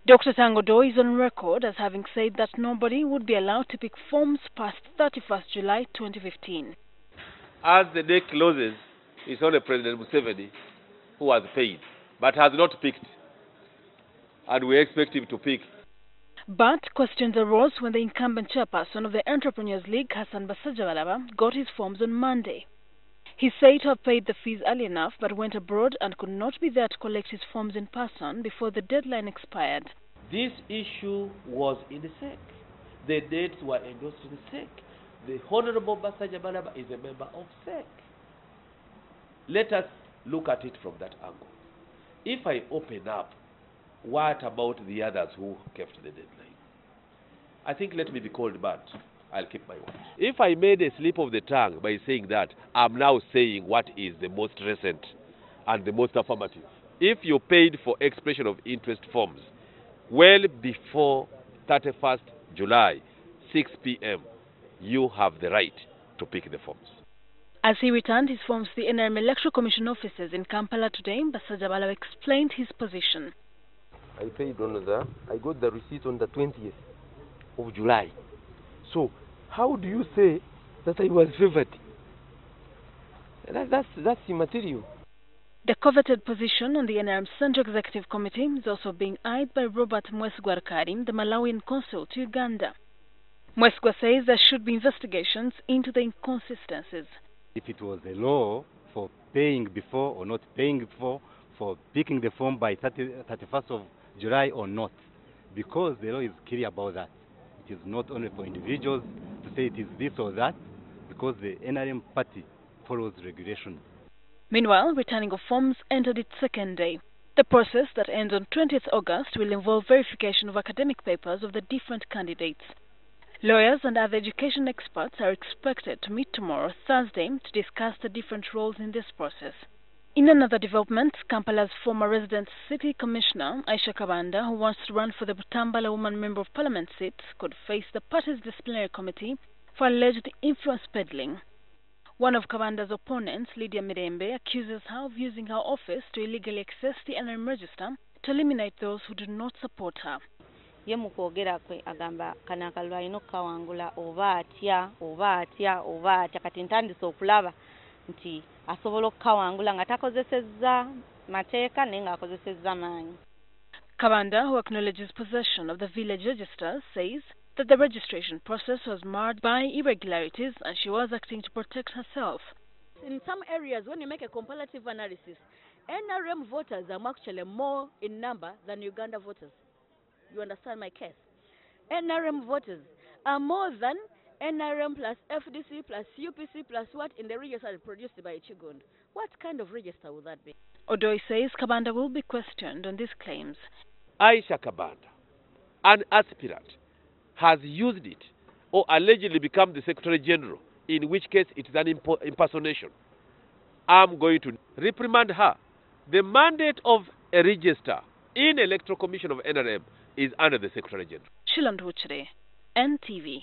Dr. Tanga Odoi is on record as having said that nobody would be allowed to pick forms past 31st July 2015. As the day closes, it's only President Museveni who has paid, but has not picked. And we expect him to pick. But questions arose when the incumbent chairperson of the Entrepreneurs League, Hassan Basajjabalaba, got his forms on Monday. He said to have paid the fees early enough but went abroad and could not be there to collect his forms in person before the deadline expired. This issue was in the SEC. The dates were endorsed in the SEC. The Honorable Basajjabalaba is a member of SEC. Let us look at it from that angle. If I open up, what about the others who kept the deadline? I think let me be called bad. I'll keep my word. If I made a slip of the tongue by saying that, I'm now saying what is the most recent and the most affirmative. If you paid for expression of interest forms well before 31st July, 6 p.m., you have the right to pick the forms. As he returned his forms to the NRM Electoral Commission offices in Kampala today, Basajjabalaba explained his position. I paid on I got the receipt on the 20th of July. So, how do you say that I was favored? That's immaterial. The coveted position on the NRM Central Executive Committee is also being eyed by Robert Mwesgwa, the Malawian consul to Uganda. Mwesgwa says there should be investigations into the inconsistencies. If it was a law for paying before or not paying before, for picking the form by 31st of July or not, because the law is clear about that. It is not only for individuals to say it is this or that, because the NRM party follows regulation. Meanwhile, returning of forms entered its second day. The process that ends on 20th August will involve verification of academic papers of the different candidates. Lawyers and other education experts are expected to meet tomorrow, Thursday, to discuss the different roles in this process. In another development, Kampala's former resident city commissioner, Aisha Kabanda, who wants to run for the Butambala Woman Member of Parliament seat, could face the party's disciplinary committee for alleged influence peddling. One of Kabanda's opponents, Lydia Mirembe, accuses her of using her office to illegally access the NRM register to eliminate those who do not support her. Ye mukwogera kwe agamba kanakalwa ino kawangula oba atya kati ntandise okulaba nti asobola okukawangula nga takozesezza mateeka naye nga akozesezza maanyi. Kabanda, who acknowledges possession of the village registers, says that the registration process was marred by irregularities and she was acting to protect herself. In some areas, when you make a comparative analysis, NRM voters are actually more in number than Uganda voters. You understand my case? NRM voters are more than NRM plus FDC plus UPC plus what in the register produced by Chigund. What kind of register would that be? Odoi says Kabanda will be questioned on these claims. Aisha Kabanda, an aspirant, has used it or allegedly become the Secretary General, in which case it is an impersonation. I'm going to reprimand her. The mandate of a register in Electoral Commission of NRM is under the Secretary General. Shiland Huchre, NTV.